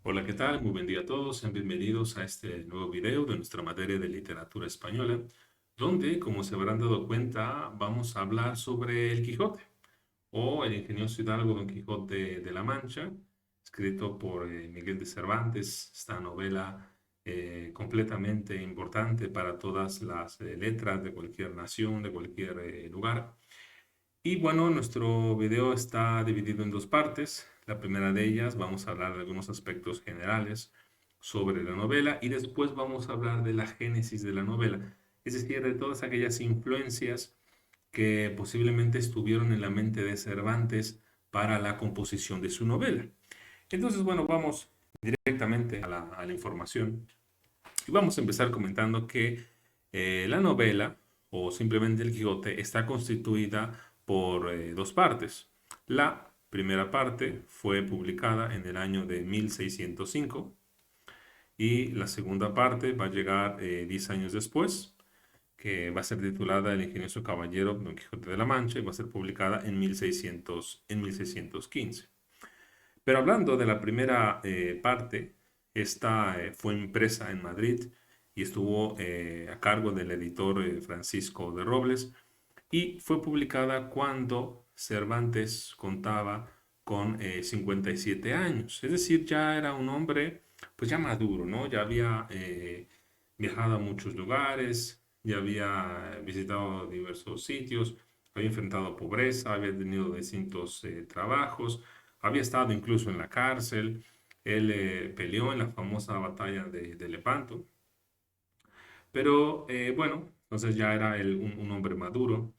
Hola, ¿qué tal? Muy buen día a todos. Sean bienvenidos a este nuevo video de nuestra materia de literatura española, donde, como se habrán dado cuenta, vamos a hablar sobre el Quijote o el ingenioso hidalgo Don Quijote de la Mancha, escrito por Miguel de Cervantes. Esta novela completamente importante para todas las letras de cualquier nación, de cualquier lugar. Y bueno, nuestro video está dividido en dos partes. La primera de ellas vamos a hablar de algunos aspectos generales sobre la novela y después vamos a hablar de la génesis de la novela, es decir, de todas aquellas influencias que posiblemente estuvieron en la mente de Cervantes para la composición de su novela. Entonces, bueno, vamos directamente a la información y vamos a empezar comentando que la novela, o simplemente el Quijote, está constituida por dos partes. La primera parte fue publicada en el año de 1605 y la segunda parte va a llegar 10 años después, que va a ser titulada El ingenioso caballero Don Quijote de la Mancha y va a ser publicada en 1615. Pero hablando de la primera parte, esta fue impresa en Madrid y estuvo a cargo del editor Francisco de Robles y fue publicada cuando Cervantes contaba con 57 años. Es decir, ya era un hombre pues ya maduro, ¿no? Ya había viajado a muchos lugares, ya había visitado diversos sitios, había enfrentado pobreza, había tenido distintos trabajos, había estado incluso en la cárcel. Él peleó en la famosa batalla de Lepanto. Pero bueno, entonces ya era él un hombre maduro.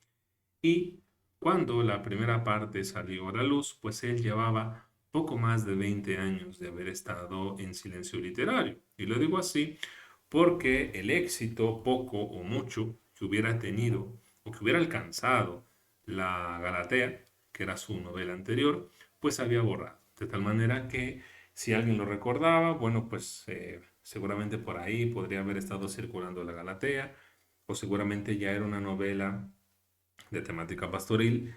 Y cuando la primera parte salió a la luz, pues él llevaba poco más de 20 años de haber estado en silencio literario. Y lo digo así porque el éxito, poco o mucho, que hubiera tenido o que hubiera alcanzado la Galatea, que era su novela anterior, pues había borrado. De tal manera que si alguien lo recordaba, bueno, pues seguramente por ahí podría haber estado circulando la Galatea, o seguramente ya era una novela de temática pastoril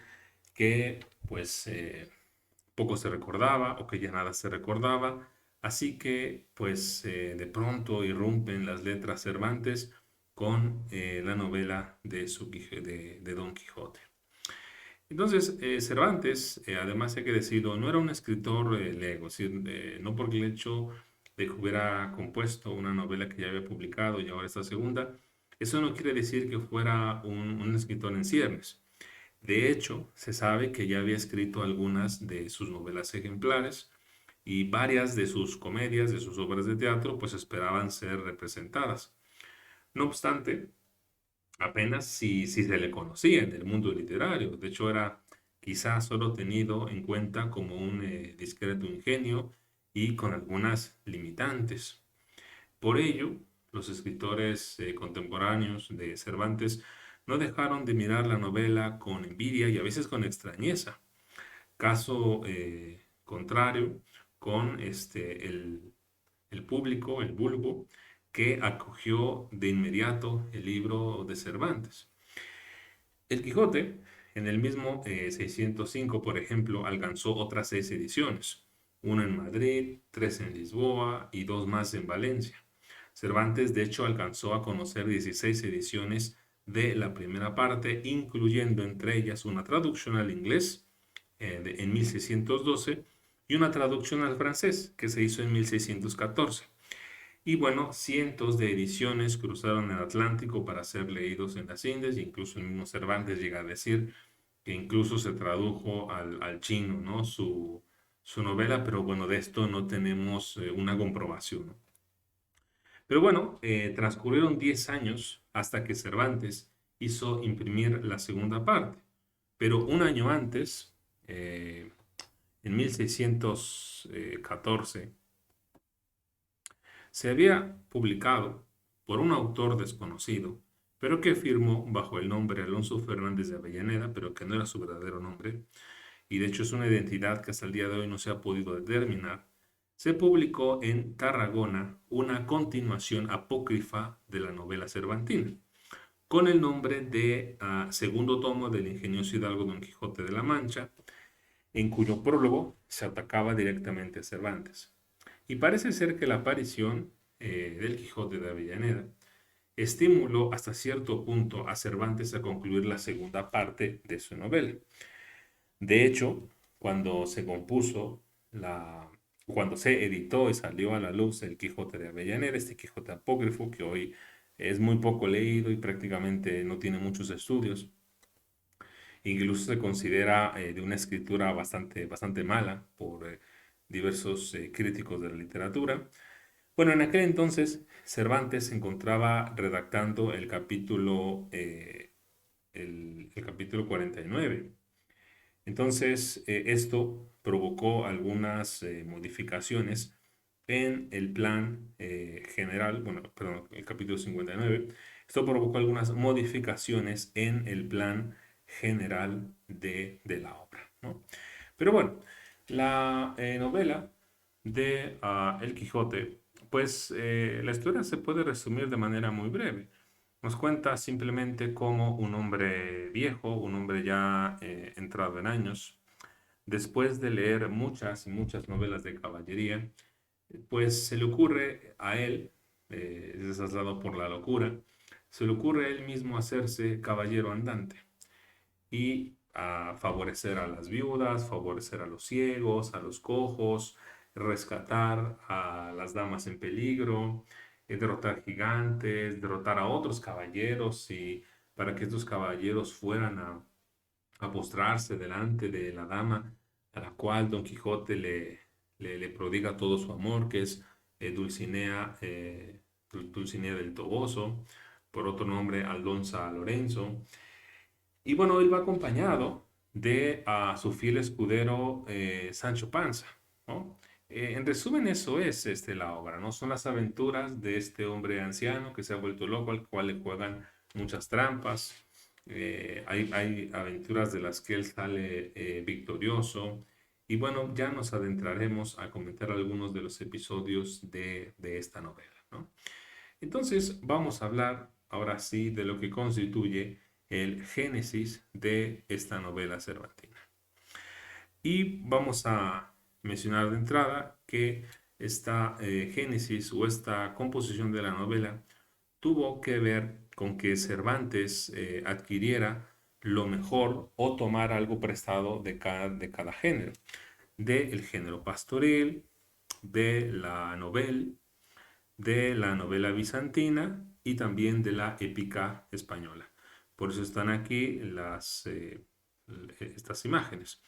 que pues poco se recordaba o que ya nada se recordaba. Así que pues de pronto irrumpen las letras Cervantes con la novela de Don Quijote. Entonces, Cervantes, además hay que decirlo, no era un escritor lego, es decir, no porque el hecho de que hubiera compuesto una novela que ya había publicado y ahora esta segunda, eso no quiere decir que fuera un escritor en ciernes. De hecho, se sabe que ya había escrito algunas de sus novelas ejemplares y varias de sus comedias, de sus obras de teatro, pues esperaban ser representadas. No obstante, apenas si se le conocía en el mundo literario. De hecho, era quizás solo tenido en cuenta como un discreto ingenio y con algunas limitantes. Por ello, los escritores contemporáneos de Cervantes no dejaron de mirar la novela con envidia y a veces con extrañeza. Caso contrario con el público, el vulgo, que acogió de inmediato el libro de Cervantes. El Quijote, en el mismo 605, por ejemplo, alcanzó otras 6 ediciones, una en Madrid, tres en Lisboa y dos más en Valencia. Cervantes, de hecho, alcanzó a conocer 16 ediciones de la primera parte, incluyendo entre ellas una traducción al inglés en 1612 y una traducción al francés que se hizo en 1614. Y bueno, cientos de ediciones cruzaron el Atlántico para ser leídos en las Indias, e incluso el mismo Cervantes llega a decir que incluso se tradujo al chino, ¿no? Su novela, pero bueno, de esto no tenemos una comprobación, ¿no? Pero bueno, transcurrieron 10 años hasta que Cervantes hizo imprimir la segunda parte. Pero un año antes, en 1614, se había publicado por un autor desconocido, pero que firmó bajo el nombre Alonso Fernández de Avellaneda, pero que no era su verdadero nombre, y de hecho es una identidad que hasta el día de hoy no se ha podido determinar. Se publicó en Tarragona una continuación apócrifa de la novela cervantina, con el nombre de Segundo tomo del ingenioso hidalgo Don Quijote de la Mancha, en cuyo prólogo se atacaba directamente a Cervantes. Y parece ser que la aparición del Quijote de Avellaneda estimuló hasta cierto punto a Cervantes a concluir la segunda parte de su novela. De hecho, cuando se compuso la, cuando se editó y salió a la luz el Quijote de Avellaneda, este Quijote apócrifo que hoy es muy poco leído y prácticamente no tiene muchos estudios, incluso se considera de una escritura bastante mala por diversos críticos de la literatura. Bueno, en aquel entonces Cervantes se encontraba redactando el capítulo 49. Entonces, esto provocó algunas modificaciones en el plan general, bueno, perdón, el capítulo 59. Esto provocó algunas modificaciones en el plan general de la obra, ¿no? Pero bueno, la novela de El Quijote, pues la historia se puede resumir de manera muy breve. Nos cuenta simplemente cómo un hombre viejo, un hombre ya entrado en años, después de leer muchas y muchas novelas de caballería, pues se le ocurre a él, desaslado por la locura, se le ocurre a él mismo hacerse caballero andante y a favorecer a las viudas, favorecer a los ciegos, a los cojos, rescatar a las damas en peligro, derrotar gigantes, derrotar a otros caballeros y para que estos caballeros fueran a postrarse delante de la dama a la cual Don Quijote le prodiga todo su amor, que es Dulcinea del Toboso, por otro nombre Aldonza Lorenzo. Y bueno, él va acompañado de su fiel escudero Sancho Panza, ¿no? En resumen, eso es la obra, ¿no? Son las aventuras de este hombre anciano que se ha vuelto loco, al cual le juegan muchas trampas. Hay aventuras de las que él sale victorioso. Y bueno, ya nos adentraremos a comentar algunos de los episodios de esta novela, ¿no? Entonces, vamos a hablar ahora sí de lo que constituye el génesis de esta novela cervantina. Y vamos a mencionar de entrada que esta génesis o esta composición de la novela tuvo que ver con que Cervantes adquiriera lo mejor o tomara algo prestado de cada género, del género pastoril, de la novela bizantina y también de la épica española. Por eso están aquí estas imágenes.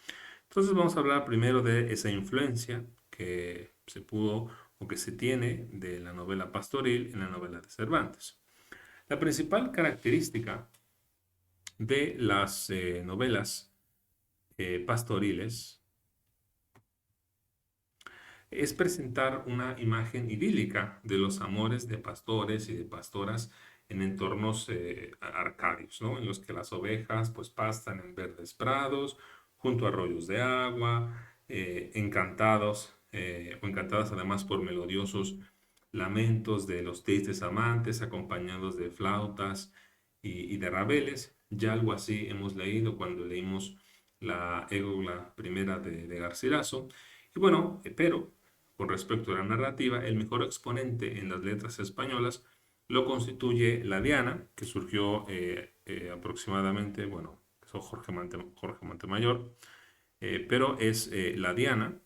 Entonces vamos a hablar primero de esa influencia que se pudo o que se tiene de la novela pastoril en la novela de Cervantes. La principal característica de las novelas pastoriles es presentar una imagen idílica de los amores de pastores y de pastoras en entornos arcadios, ¿no? En los que las ovejas pues pastan en verdes prados, junto a arroyos de agua, encantados o encantadas además por melodiosos lamentos de los tristes amantes acompañados de flautas y de rabeles. Ya algo así hemos leído cuando leímos la Égola primera de Garcilaso. Y bueno, pero con respecto a la narrativa, el mejor exponente en las letras españolas lo constituye la Diana, que surgió aproximadamente, bueno, eso Jorge Montemayor, pero es la Diana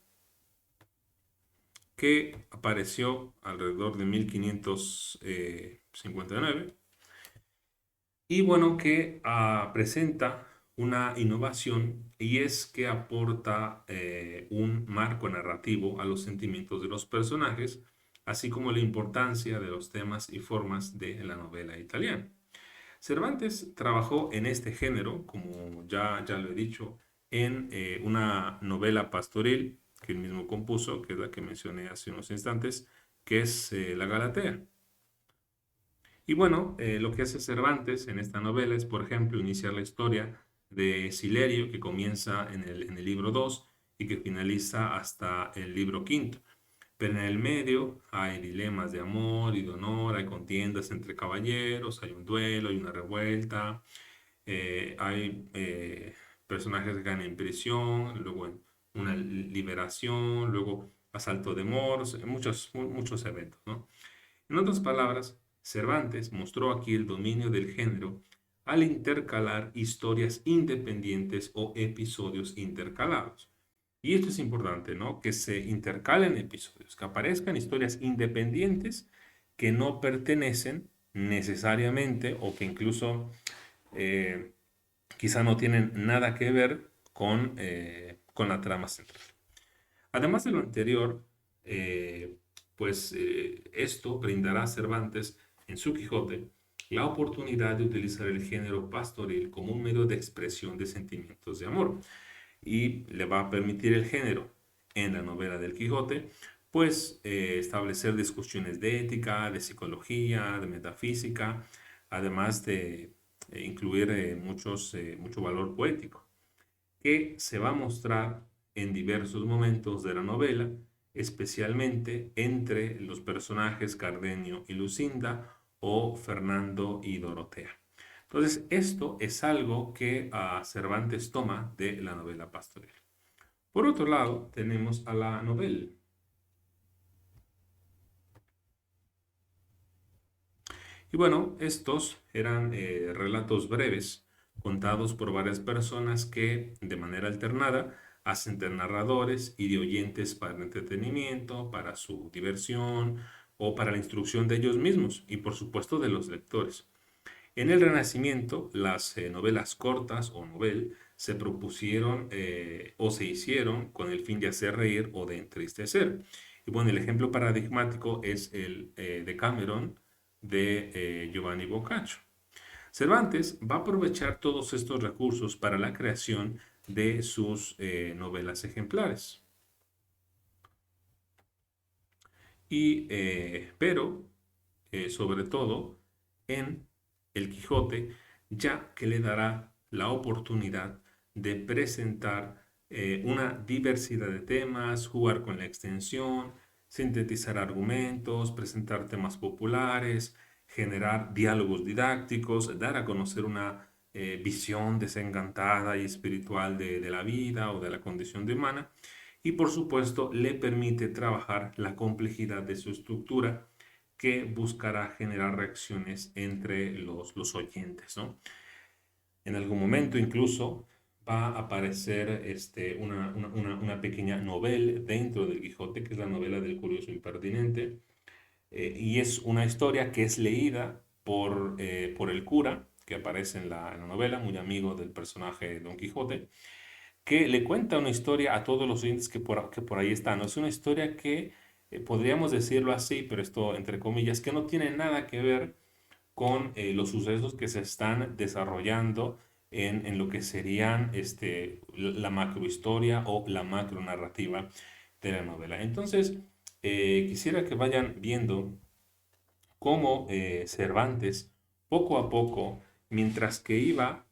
que apareció alrededor de 1559 y bueno, que presenta una innovación y es que aporta un marco narrativo a los sentimientos de los personajes, así como la importancia de los temas y formas de la novela italiana. Cervantes trabajó en este género, como ya lo he dicho, en una novela pastoril que él mismo compuso, que es la que mencioné hace unos instantes, que es La Galatea. Y bueno, lo que hace Cervantes en esta novela es, por ejemplo, iniciar la historia de Silerio, que comienza en el libro 2 y que finaliza hasta el libro quinto. Pero en el medio hay dilemas de amor y de honor, hay contiendas entre caballeros, hay un duelo, hay una revuelta, hay personajes que caen en prisión, luego una liberación, luego asalto de moros, muchos eventos, ¿no? En otras palabras, Cervantes mostró aquí el dominio del género al intercalar historias independientes o episodios intercalados. Y esto es importante, ¿no? Que se intercalen episodios, que aparezcan historias independientes que no pertenecen necesariamente o que incluso eh, quizá no tienen nada que ver con la trama central. Además de lo anterior, eh, esto brindará a Cervantes en su Quijote la oportunidad de utilizar el género pastoril como un medio de expresión de sentimientos de amor y le va a permitir el género en la novela del Quijote, establecer discusiones de ética, de psicología, de metafísica, además de incluir mucho valor poético que se va a mostrar en diversos momentos de la novela, especialmente entre los personajes Cardenio y Lucinda o Fernando y Dorotea. Entonces, esto es algo que Cervantes toma de la novela pastoril. Por otro lado, tenemos a la novela. Y bueno, estos eran relatos breves, contados por varias personas que, de manera alternada, hacen de narradores y de oyentes para el entretenimiento, para su diversión o para la instrucción de ellos mismos y, por supuesto, de los lectores. En el Renacimiento, las novelas cortas o novel se propusieron o se hicieron con el fin de hacer reír o de entristecer. Y bueno, el ejemplo paradigmático es el Decameron de Giovanni Boccaccio. Cervantes va a aprovechar todos estos recursos para la creación de sus novelas ejemplares. Sobre todo en El Quijote, ya que le dará la oportunidad de presentar una diversidad de temas, jugar con la extensión, sintetizar argumentos, presentar temas populares, generar diálogos didácticos, dar a conocer una visión desencantada y espiritual de la vida o de la condición humana y por supuesto le permite trabajar la complejidad de su estructura que buscará generar reacciones entre los oyentes, ¿no? En algún momento incluso va a aparecer una pequeña novela dentro del Quijote, que es la novela del curioso impertinente, y es una historia que es leída por el cura, que aparece en la novela, muy amigo del personaje Don Quijote, que le cuenta una historia a todos los oyentes que por ahí están, ¿no? Es una historia que podríamos decirlo así, pero esto entre comillas, que no tiene nada que ver con los sucesos que se están desarrollando en lo que serían la macrohistoria o la macronarrativa de la novela. Entonces, quisiera que vayan viendo cómo Cervantes, poco a poco, mientras que iba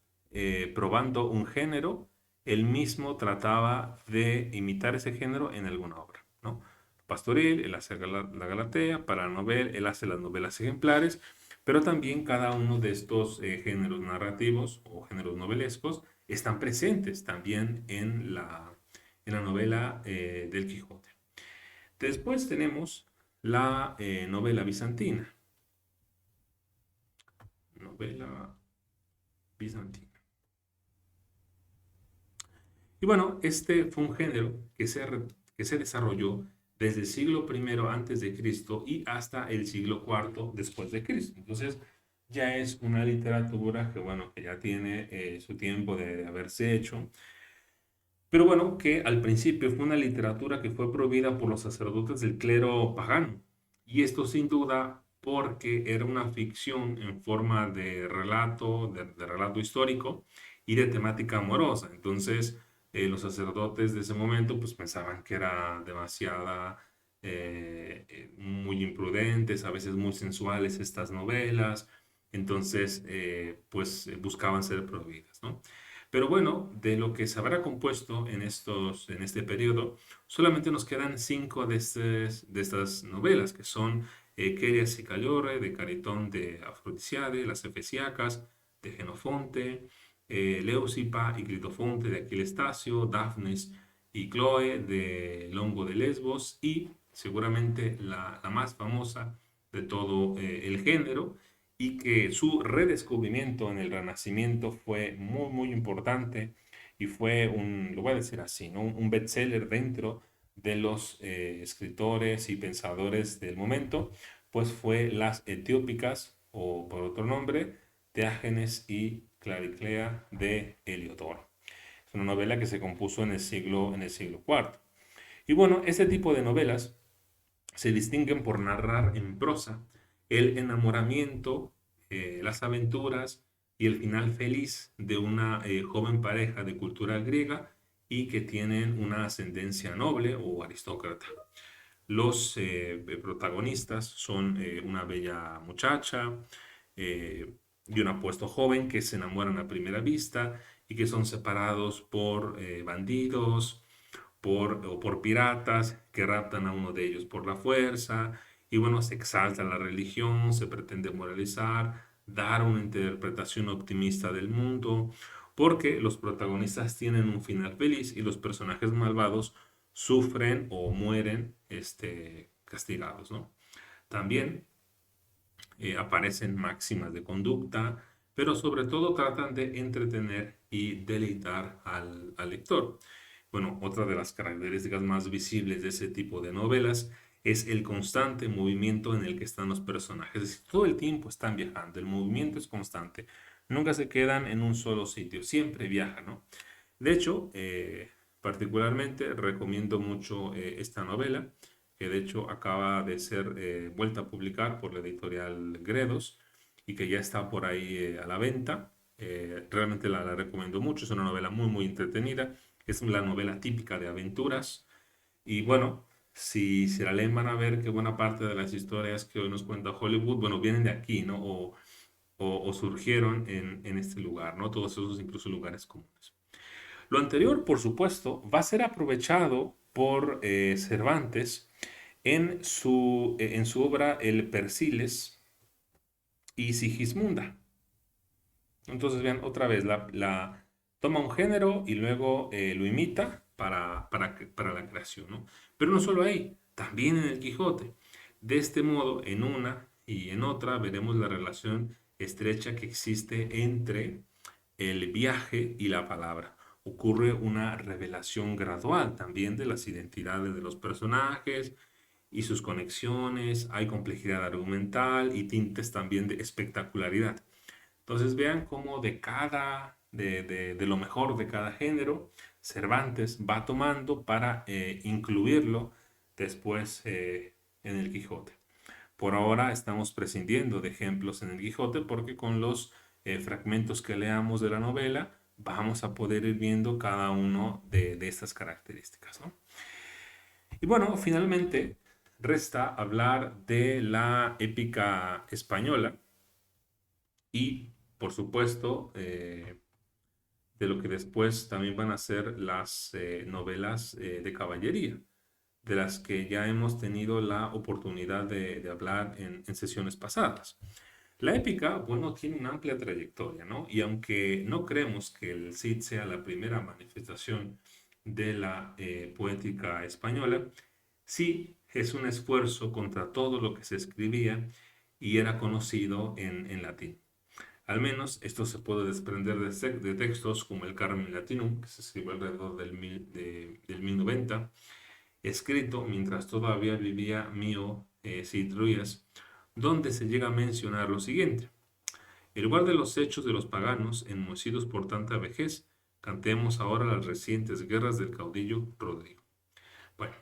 probando un género, él mismo trataba de imitar ese género en alguna obra, ¿no? Pastoril, él hace la Galatea, para la novela, él hace las novelas ejemplares, pero también cada uno de estos géneros narrativos o géneros novelescos están presentes también en la novela del Quijote. Después tenemos la novela bizantina. Novela bizantina. Y bueno, este fue un género que se desarrolló desde el siglo I antes de Cristo y hasta el siglo IV después de Cristo. Entonces, ya es una literatura que, bueno, que ya tiene su tiempo de haberse hecho, pero bueno, que al principio fue una literatura que fue prohibida por los sacerdotes del clero pagano. Y esto sin duda porque era una ficción en forma de relato, de relato histórico y de temática amorosa. Entonces, los sacerdotes de ese momento pues pensaban que era demasiada, muy imprudentes, a veces muy sensuales estas novelas. Entonces, buscaban ser prohibidas, ¿no? Pero bueno, de lo que se habrá compuesto en este periodo, solamente nos quedan cinco de estas novelas, que son Querias y Callorre, de Caritón de Afrodisiade, Las Efesiacas, de Genofonte, Leucipa y Clitofonte, de Aquiles Tacio, Dafnes y Chloe del Hongo de Lesbos y seguramente la más famosa de todo el género y que su redescubrimiento en el Renacimiento fue muy importante y fue lo voy a decir así, ¿no? Un bestseller dentro de los escritores y pensadores del momento, pues fue Las Etiópicas, o por otro nombre, Teágenes y Clariclea de Heliodoro. Es una novela que se compuso en el siglo IV. Y bueno, este tipo de novelas se distinguen por narrar en prosa el enamoramiento, las aventuras y el final feliz de una joven pareja de cultura griega y que tienen una ascendencia noble o aristócrata. Los protagonistas son una bella muchacha eh, y un apuesto joven que se enamoran a primera vista y que son separados por bandidos, o por piratas que raptan a uno de ellos por la fuerza. Y bueno, se exalta la religión, se pretende moralizar, dar una interpretación optimista del mundo, porque los protagonistas tienen un final feliz y los personajes malvados sufren o mueren castigados, ¿no? También aparecen máximas de conducta, pero sobre todo tratan de entretener y deleitar al lector. Bueno, otra de las características más visibles de ese tipo de novelas es el constante movimiento en el que están los personajes. Es decir, todo el tiempo están viajando, el movimiento es constante. Nunca se quedan en un solo sitio, siempre viajan, ¿no? De hecho, particularmente recomiendo mucho esta novela, que de hecho acaba de ser vuelta a publicar por la editorial Gredos y que ya está por ahí a la venta. Realmente la recomiendo mucho, es una novela muy entretenida, es la novela típica de aventuras y bueno, si la leen van a ver que buena parte de las historias que hoy nos cuenta Hollywood, bueno, vienen de aquí, ¿no? O surgieron en este lugar, ¿no? Todos esos incluso lugares comunes. Lo anterior, por supuesto, va a ser aprovechado por Cervantes en su obra El Persiles y Sigismunda. Entonces, vean, otra vez, toma un género y luego lo imita para la creación, ¿no? Pero no solo ahí, también en el Quijote. De este modo, en una y en otra, veremos la relación estrecha que existe entre el viaje y la palabra. Ocurre una revelación gradual también de las identidades de los personajes y sus conexiones, hay complejidad argumental y tintes también de espectacularidad. Entonces vean cómo de lo mejor de cada género, Cervantes va tomando para incluirlo después en el Quijote. Por ahora estamos prescindiendo de ejemplos en el Quijote porque con los fragmentos que leamos de la novela vamos a poder ir viendo cada uno de estas características, ¿no? Y bueno, finalmente resta hablar de la épica española y, por supuesto, de lo que después también van a ser las novelas de caballería, de las que ya hemos tenido la oportunidad de hablar en sesiones pasadas. La épica, bueno, tiene una amplia trayectoria, ¿no? Y aunque no creemos que el Cid sea la primera manifestación de la poética española, sí es un esfuerzo contra todo lo que se escribía y era conocido en latín. Al menos esto se puede desprender de textos como el Carmen Latinum, que se escribió alrededor del 1090, escrito mientras todavía vivía Mío Cid Ruiz, donde se llega a mencionar lo siguiente. En lugar de los hechos de los paganos, enmohecidos por tanta vejez, cantemos ahora las recientes guerras del caudillo Rodrigo. Bueno,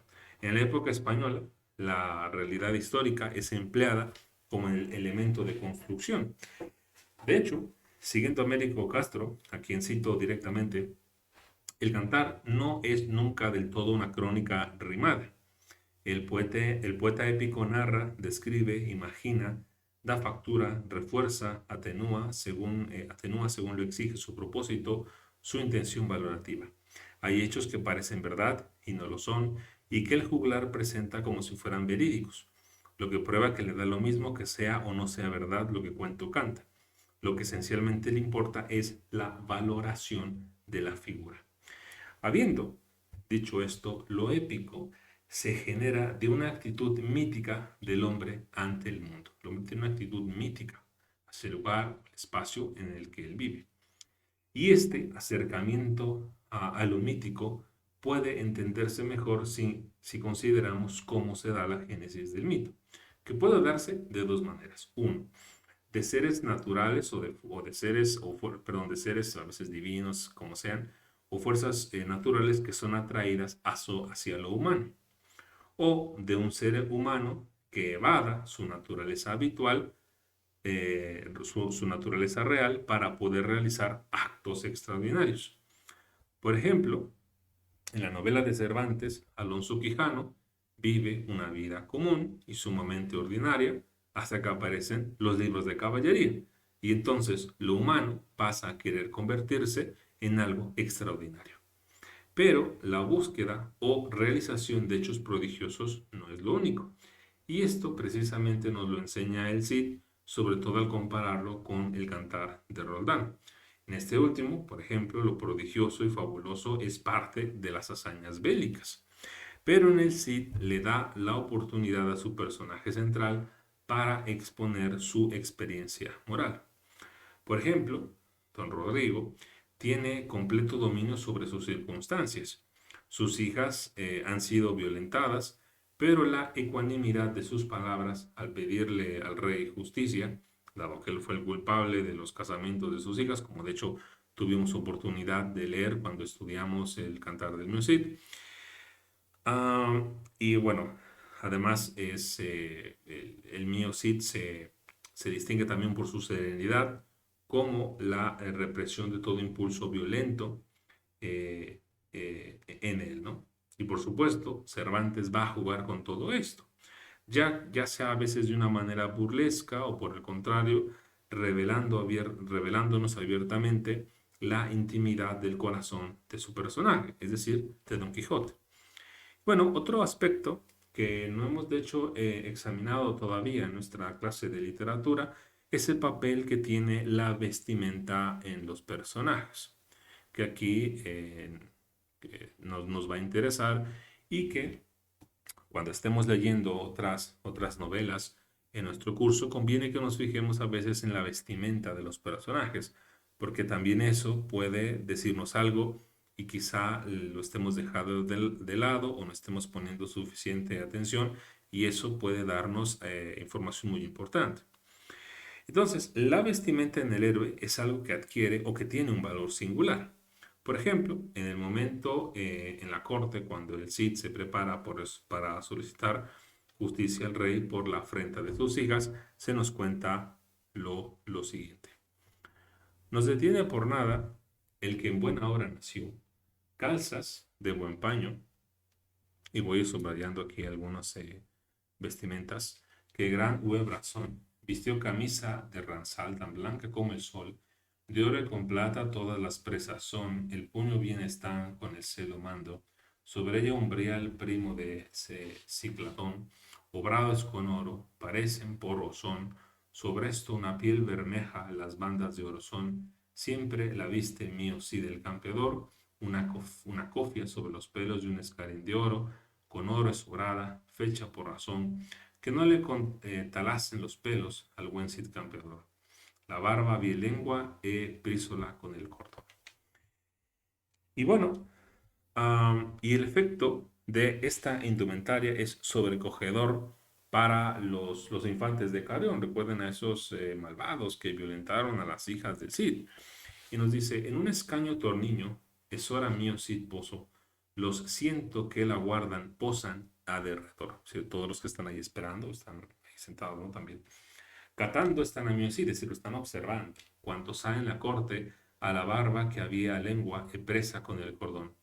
en la época española, la realidad histórica es empleada como el elemento de construcción. De hecho, siguiendo a Américo Castro, a quien cito directamente, el cantar no es nunca del todo una crónica rimada. El poeta épico narra, describe, imagina, da factura, refuerza, atenúa según lo exige su propósito, su intención valorativa. Hay hechos que parecen verdad y no lo son, y que el juglar presenta como si fueran verídicos, lo que prueba que le da lo mismo que sea o no sea verdad lo que cuenta o canta. Lo que esencialmente le importa es la valoración de la figura. Habiendo Dicho esto, lo épico se genera de una actitud mítica del hombre ante el mundo. El hombre tiene una actitud mítica hacia el lugar, el espacio en el que él vive. Y este acercamiento a lo mítico puede entenderse mejor si consideramos cómo se da la génesis del mito, que puede darse de dos maneras. Uno, de seres naturales o de seres, perdón, de seres a veces divinos, como sean, o fuerzas naturales que son atraídas hacia lo humano, o de un ser humano que evada su naturaleza habitual, su naturaleza real, para poder realizar actos extraordinarios. Por ejemplo, en la novela de Cervantes, Alonso Quijano vive una vida común y sumamente ordinaria hasta que aparecen los libros de caballería. Y entonces lo humano pasa a querer convertirse en algo extraordinario. Pero la búsqueda o realización de hechos prodigiosos no es lo único. Y esto precisamente nos lo enseña el Cid, sobre todo al compararlo con el Cantar de Roldán. En este último, por ejemplo, lo prodigioso y fabuloso es parte de las hazañas bélicas. Pero en el Cid le da la oportunidad a su personaje central para exponer su experiencia moral. Por ejemplo, don Rodrigo tiene completo dominio sobre sus circunstancias. Sus hijas han sido violentadas, pero la ecuanimidad de sus palabras al pedirle al rey justicia, dado que él fue el culpable de los casamientos de sus hijas, como de hecho tuvimos oportunidad de leer cuando estudiamos el Cantar del Cid. Y bueno, además el mío Cid se distingue también por su serenidad, como la represión de todo impulso violento en él, ¿no? Y por supuesto, Cervantes va a jugar con todo esto, ya sea a veces de una manera burlesca o por el contrario, revelándonos abiertamente la intimidad del corazón de su personaje, es decir, de Don Quijote. Bueno, otro aspecto que no hemos de hecho examinado todavía en nuestra clase de literatura es el papel que tiene la vestimenta en los personajes, que aquí nos va a interesar y que cuando estemos leyendo otras novelas en nuestro curso, conviene que nos fijemos a veces en la vestimenta de los personajes, porque también eso puede decirnos algo y quizá lo estemos dejando de lado o no estemos poniendo suficiente atención y eso puede darnos información muy importante. Entonces, la vestimenta en el héroe es algo que adquiere o que tiene un valor singular. Por ejemplo, en el momento en la corte, cuando el Cid se prepara para solicitar justicia al rey por la afrenta de sus hijas, se nos cuenta lo siguiente. Nos detiene por nada el que en buena hora nació, calzas de buen paño, y voy subrayando aquí algunas vestimentas, que gran huebras son. Vistió camisa de ranzal tan blanca como el sol, de oro y con plata todas las presas son, el puño bien están con el celo mando, sobre ella umbrial primo de ciclatón, obrados con oro, parecen porro son, sobre esto una piel bermeja las bandas de oro son, siempre la viste mío sí del campeador, una cofia sobre los pelos de un escarín de oro, con oro sobrada, fecha por razón, que no le talasen los pelos al buen Cid campeador. La barba bien lengua prísola con el cordón. Y bueno, y el efecto de esta indumentaria es sobrecogedor para los infantes de Carrión. Recuerden a esos malvados que violentaron a las hijas del Cid. Y nos dice, en un escaño torniño, es hora mío Cid poso, los siento que la guardan, posan a derredor. O sea, todos los que están ahí esperando, están ahí sentados, ¿no? También. Catando están a mío Cid, es decir, lo están observando. Cuanto salen la corte, a la barba que había lengua presa con el cordón.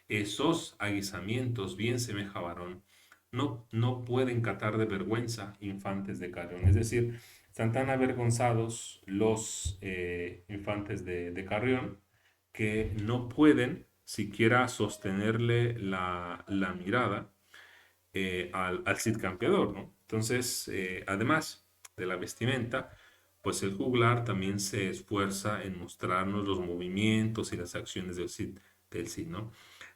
Esos aguisamientos bien semeja varón. No pueden catar de vergüenza infantes de Carrión. Es decir, están tan avergonzados los infantes de Carrión que no pueden siquiera sostenerle la mirada al Cid Campeador, ¿no? Entonces, además de la vestimenta, pues el juglar también se esfuerza en mostrarnos los movimientos y las acciones del Cid, ¿no?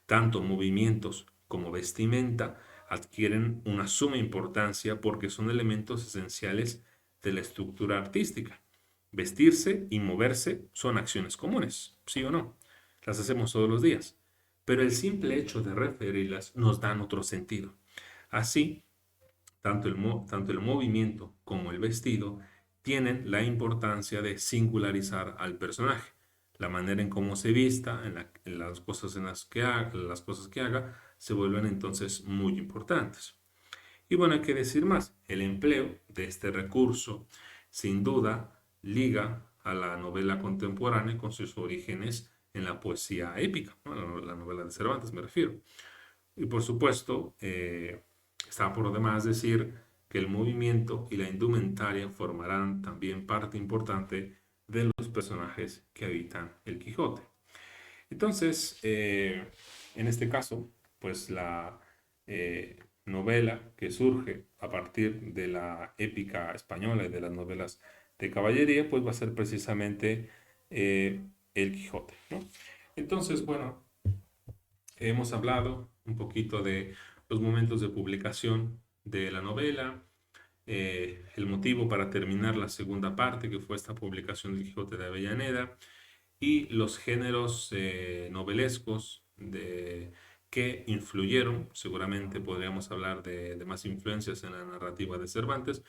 Tanto movimientos como vestimenta adquieren una suma importancia porque son elementos esenciales de la estructura artística. Vestirse y moverse son acciones comunes, ¿sí o no? Las hacemos todos los días. Pero el simple hecho de referirlas nos dan otro sentido. Así, tanto el movimiento como el vestido tienen la importancia de singularizar al personaje. La manera en cómo se vista, en las cosas las cosas que haga, se vuelven entonces muy importantes. Y bueno, hay que decir más, el empleo de este recurso sin duda liga a la novela contemporánea con sus orígenes en la poesía épica, ¿no? La novela de Cervantes me refiero. Y por supuesto, está por demás decir que el movimiento y la indumentaria formarán también parte importante de los personajes que habitan el Quijote. Entonces, en este caso, pues la novela que surge a partir de la épica española y de las novelas de caballería, pues va a ser precisamente El Quijote, ¿no? Entonces, bueno, hemos hablado un poquito de los momentos de publicación de la novela, el motivo para terminar la segunda parte, que fue esta publicación del Quijote de Avellaneda, y los géneros novelescos que influyeron, seguramente podríamos hablar de más influencias en la narrativa de Cervantes,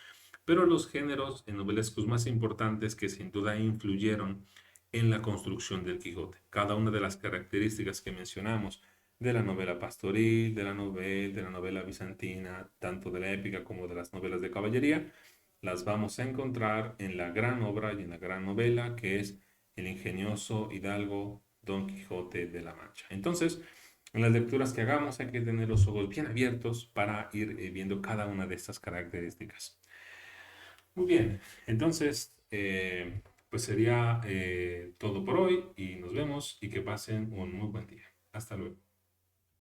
pero los géneros novelescos más importantes que sin duda influyeron en la construcción del Quijote. Cada una de las características que mencionamos de la novela pastoril, de la novela bizantina, tanto de la épica como de las novelas de caballería, las vamos a encontrar en la gran obra y en la gran novela que es el ingenioso hidalgo Don Quijote de la Mancha. Entonces, en las lecturas que hagamos hay que tener los ojos bien abiertos para ir viendo cada una de estas características. Muy bien, entonces, pues sería todo por hoy y nos vemos y que pasen un muy buen día. Hasta luego.